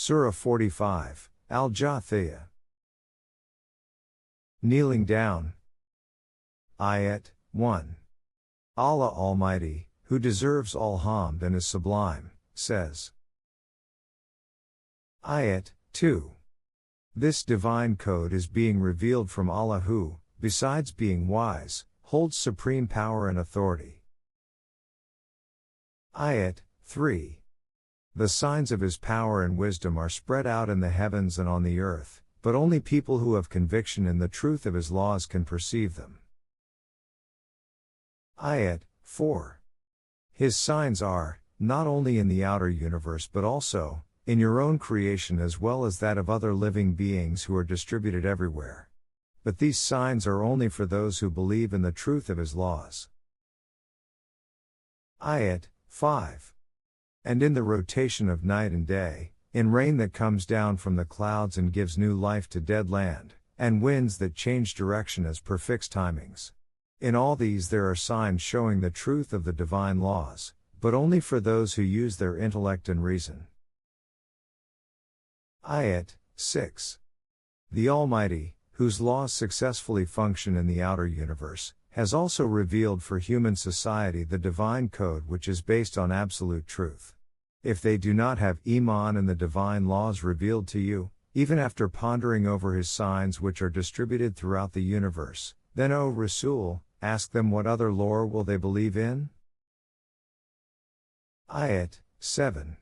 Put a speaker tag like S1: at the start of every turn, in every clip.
S1: Surah 45, Al-Jaathiyah. Kneeling down. Ayat 1. Allah Almighty, who deserves all hamd and is sublime, says. Ayat 2. This divine code is being revealed from Allah who, besides being wise, holds supreme power and authority. Ayat 3. The signs of His power and wisdom are spread out in the heavens and on the earth, but only people who have conviction in the truth of His laws can perceive them. Ayat 4. His signs are, not only in the outer universe but also, in your own creation as well as that of other living beings who are distributed everywhere. But these signs are only for those who believe in the truth of His laws. Ayat 5. And in the rotation of night and day, in rain that comes down from the clouds and gives new life to dead land, and winds that change direction as per fixed timings. In all these there are signs showing the truth of the divine laws, but only for those who use their intellect and reason. Ayat 6. The Almighty, whose laws successfully function in the outer universe, has also revealed for human society the divine code which is based on absolute truth. If they do not have Iman in the divine laws revealed to you, even after pondering over His signs which are distributed throughout the universe, then O Rasul, ask them what other lore will they believe in? Ayat 7.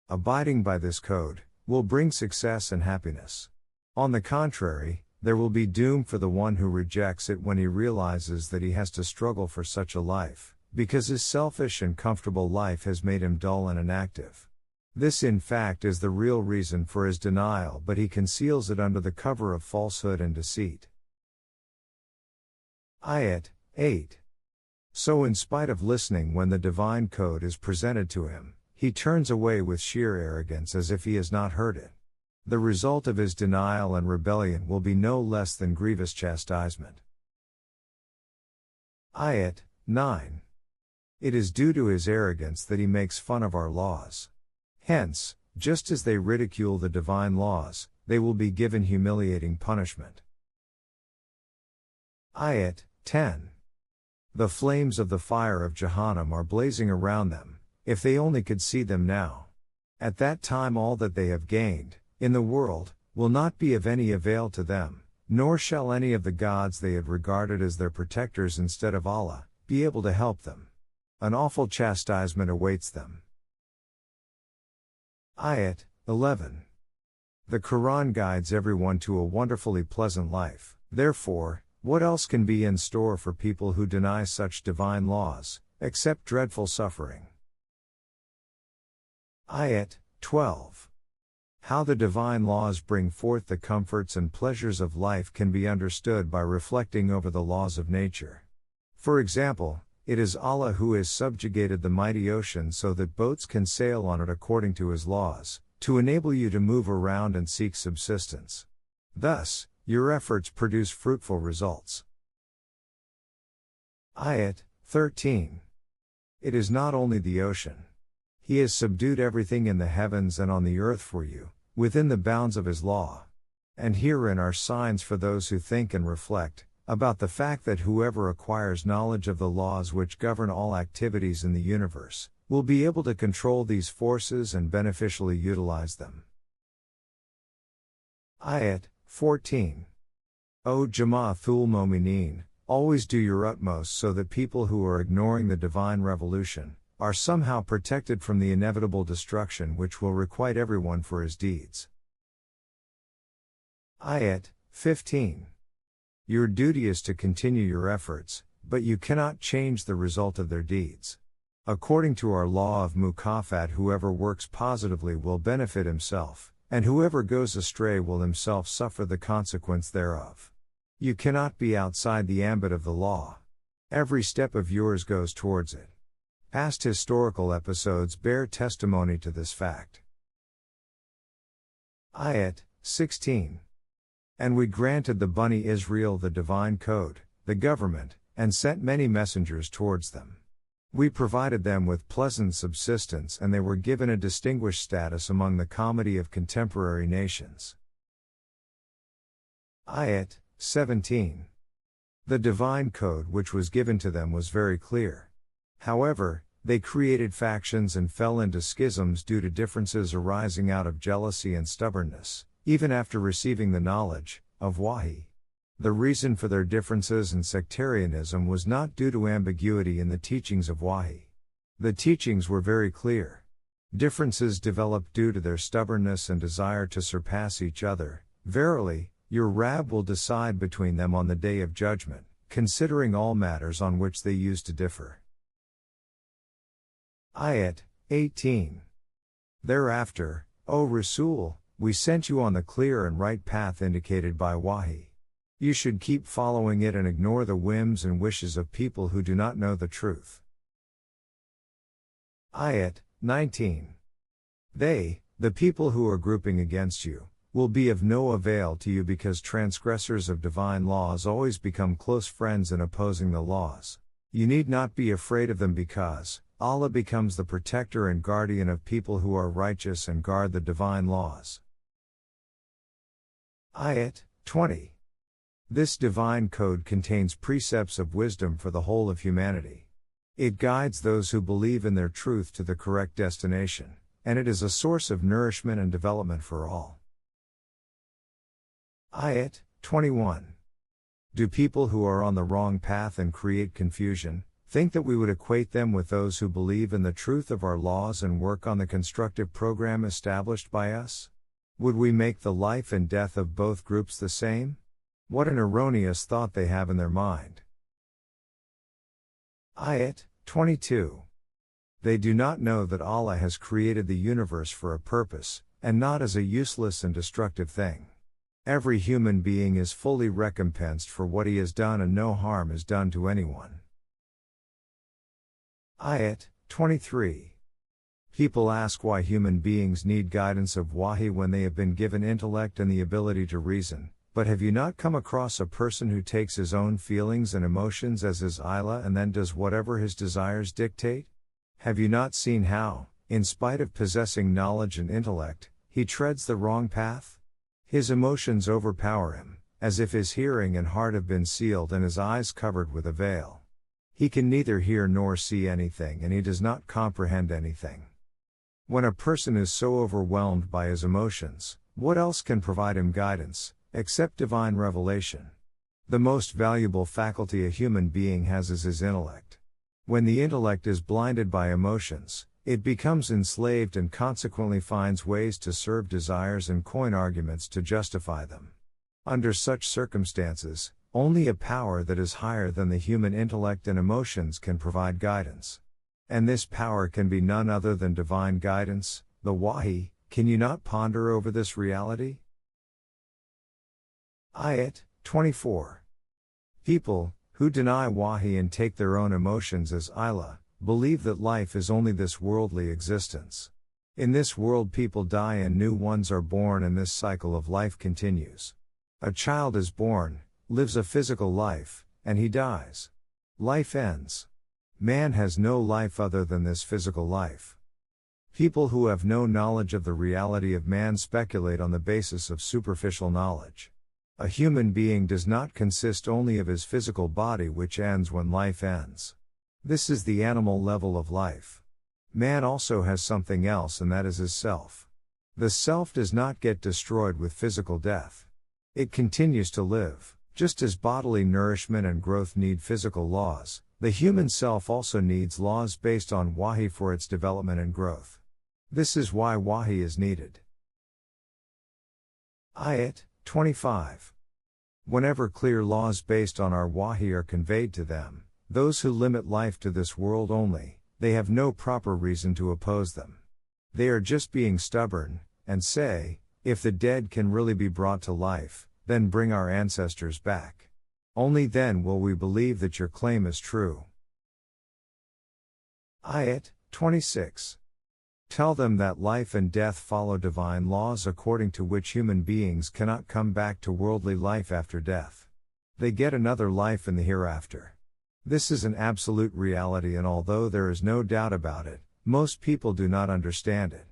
S1: Abiding by this code will bring success and happiness. On the contrary, there will be doom for the one who rejects it when he realizes that he has to struggle for such a life, because his selfish and comfortable life has made him dull and inactive. This in fact is the real reason for his denial, but he conceals it under the cover of falsehood and deceit. Ayat 8. So in spite of listening when the divine code is presented to him, he turns away with sheer arrogance as if he has not heard it. The result of his denial and rebellion will be no less than grievous chastisement. Ayat 9. It is due to his arrogance that he makes fun of our laws. Hence, just as they ridicule the divine laws, they will be given humiliating punishment. Ayat 10. The flames of the fire of Jahannam are blazing around them, if they only could see them now. At that time all that they have gained, in the world, will not be of any avail to them, nor shall any of the gods they had regarded as their protectors instead of Allah, be able to help them. An awful chastisement awaits them. Ayat 11. The Quran guides everyone to a wonderfully pleasant life, therefore, what else can be in store for people who deny such divine laws, except dreadful suffering? Ayat 12. How the divine laws bring forth the comforts and pleasures of life can be understood by reflecting over the laws of nature. For example, it is Allah who has subjugated the mighty ocean so that boats can sail on it according to His laws, to enable you to move around and seek subsistence. Thus, your efforts produce fruitful results. Ayat 13. It is not only the ocean. He has subdued everything in the heavens and on the earth for you, within the bounds of His law. And herein are signs for those who think and reflect, about the fact that whoever acquires knowledge of the laws which govern all activities in the universe, will be able to control these forces and beneficially utilize them. Ayat 14. O Jama'athul Momineen, always do your utmost so that people who are ignoring the divine revolution, are somehow protected from the inevitable destruction which will requite everyone for his deeds. Ayat 15. Your duty is to continue your efforts, but you cannot change the result of their deeds. According to our law of Mukafat, whoever works positively will benefit himself, and whoever goes astray will himself suffer the consequence thereof. You cannot be outside the ambit of the law. Every step of yours goes towards it. Past historical episodes bear testimony to this fact. Ayat 16. And we granted the Bani Israel the divine code, the government, and sent many messengers towards them. We provided them with pleasant subsistence and they were given a distinguished status among the comity of contemporary nations. Ayat 17. The divine code which was given to them was very clear. However, they created factions and fell into schisms due to differences arising out of jealousy and stubbornness, even after receiving the knowledge of wahi. The reason for their differences and sectarianism was not due to ambiguity in the teachings of wahi. The teachings were very clear. Differences developed due to their stubbornness and desire to surpass each other. Verily, your Rabb will decide between them on the day of judgment, considering all matters on which they used to differ. Ayat 18. Thereafter, O Rasul, we sent you on the clear and right path indicated by wahi. You should keep following it and ignore the whims and wishes of people who do not know the truth. Ayat 19. They, the people who are grouping against you, will be of no avail to you because transgressors of divine laws always become close friends in opposing the laws. You need not be afraid of them because Allah becomes the protector and guardian of people who are righteous and guard the divine laws. Ayat 20. This divine code contains precepts of wisdom for the whole of humanity. It guides those who believe in their truth to the correct destination, and it is a source of nourishment and development for all. Ayat 21. Do people who are on the wrong path and create confusion think that we would equate them with those who believe in the truth of our laws and work on the constructive program established by us? Would we make the life and death of both groups the same? What an erroneous thought they have in their mind. Ayat 22. They do not know that Allah has created the universe for a purpose, and not as a useless and destructive thing. Every human being is fully recompensed for what he has done and no harm is done to anyone. Ayat 23. People ask why human beings need guidance of wahi when they have been given intellect and the ability to reason. But have you not come across a person who takes his own feelings and emotions as his ilah and then does whatever his desires dictate? Have you not seen how, in spite of possessing knowledge and intellect, he treads the wrong path? His emotions overpower him, as if his hearing and heart have been sealed and his eyes covered with a veil. He can neither hear nor see anything and he does not comprehend anything. When a person is so overwhelmed by his emotions, what else can provide him guidance, except divine revelation? The most valuable faculty a human being has is his intellect. When the intellect is blinded by emotions, it becomes enslaved and consequently finds ways to serve desires and coin arguments to justify them. Under such circumstances, only a power that is higher than the human intellect and emotions can provide guidance. And this power can be none other than divine guidance, the wahi. Can you not ponder over this reality? Ayat 24. People, who deny wahi and take their own emotions as ilah, believe that life is only this worldly existence. In this world people die and new ones are born and this cycle of life continues. A child is born, lives a physical life, and he dies. Life ends. Man has no life other than this physical life. People who have no knowledge of the reality of man speculate on the basis of superficial knowledge. A human being does not consist only of his physical body which ends when life ends. This is the animal level of life. Man also has something else and that is his self. The self does not get destroyed with physical death. It continues to live. Just as bodily nourishment and growth need physical laws, the human self also needs laws based on wahi for its development and growth. This is why wahi is needed. Ayat 25. Whenever clear laws based on our wahi are conveyed to them, those who limit life to this world only, they have no proper reason to oppose them. They are just being stubborn, and say, if the dead can really be brought to life, then bring our ancestors back. Only then will we believe that your claim is true. Ayat 26. Tell them that life and death follow divine laws according to which human beings cannot come back to worldly life after death. They get another life in the hereafter. This is an absolute reality, and although there is no doubt about it, most people do not understand it.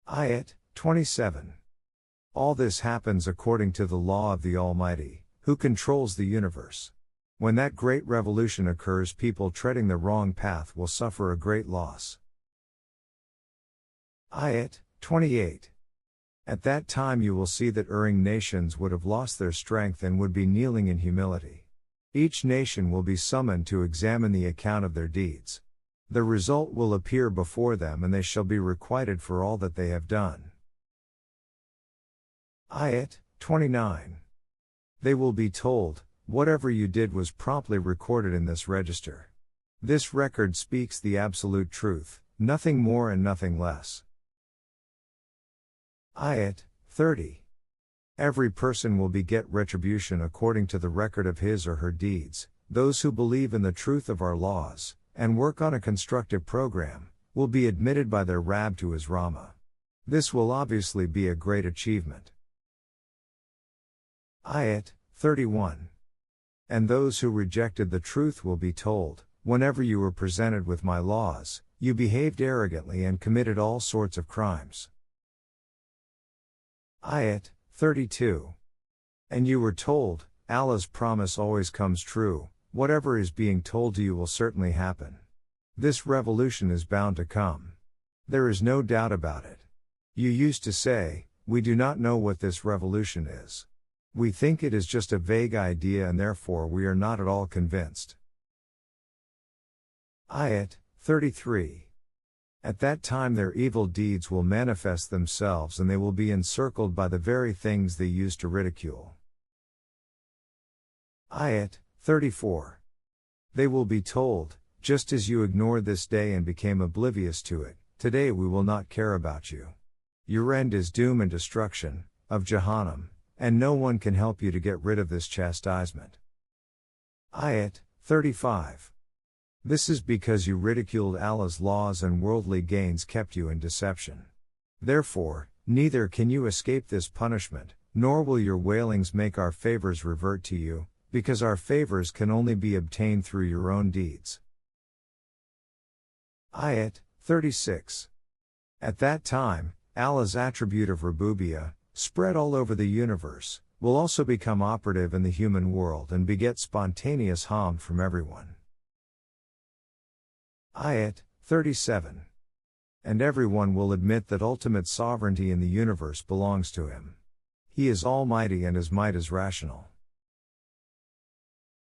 S1: Ayat 27. All this happens according to the law of the Almighty, who controls the universe. When that great revolution occurs, people treading the wrong path will suffer a great loss. Ayat 28. At that time you will see that erring nations would have lost their strength and would be kneeling in humility. Each nation will be summoned to examine the account of their deeds. The result will appear before them, and they shall be requited for all that they have done. Ayat 29. They will be told, whatever you did was promptly recorded in this register. This record speaks the absolute truth, nothing more and nothing less. Ayat 30. Every person will beget retribution according to the record of his or her deeds. Those who believe in the truth of our laws, and work on a constructive program, will be admitted by their Rabb to his Rahmah. This will obviously be a great achievement. Ayat 31. And those who rejected the truth will be told, whenever you were presented with my laws, you behaved arrogantly and committed all sorts of crimes. Ayat 32. And you were told, Allah's promise always comes true, whatever is being told to you will certainly happen. This revolution is bound to come. There is no doubt about it. You used to say, we do not know what this revolution is. We think it is just a vague idea and therefore we are not at all convinced. Ayat 33. At that time their evil deeds will manifest themselves and they will be encircled by the very things they used to ridicule. Ayat 34. They will be told, just as you ignored this day and became oblivious to it, today we will not care about you. Your end is doom and destruction, of Jahannam, and no one can help you to get rid of this chastisement. Ayat 35. This is because you ridiculed Allah's laws and worldly gains kept you in deception. Therefore, neither can you escape this punishment, nor will your wailings make our favors revert to you, because our favors can only be obtained through your own deeds. Ayat 36. At that time, Allah's attribute of Rububiyyah, spread all over the universe, will also become operative in the human world and beget spontaneous hamd from everyone. Ayat 37. And everyone will admit that ultimate sovereignty in the universe belongs to him. He is almighty and his might is rational.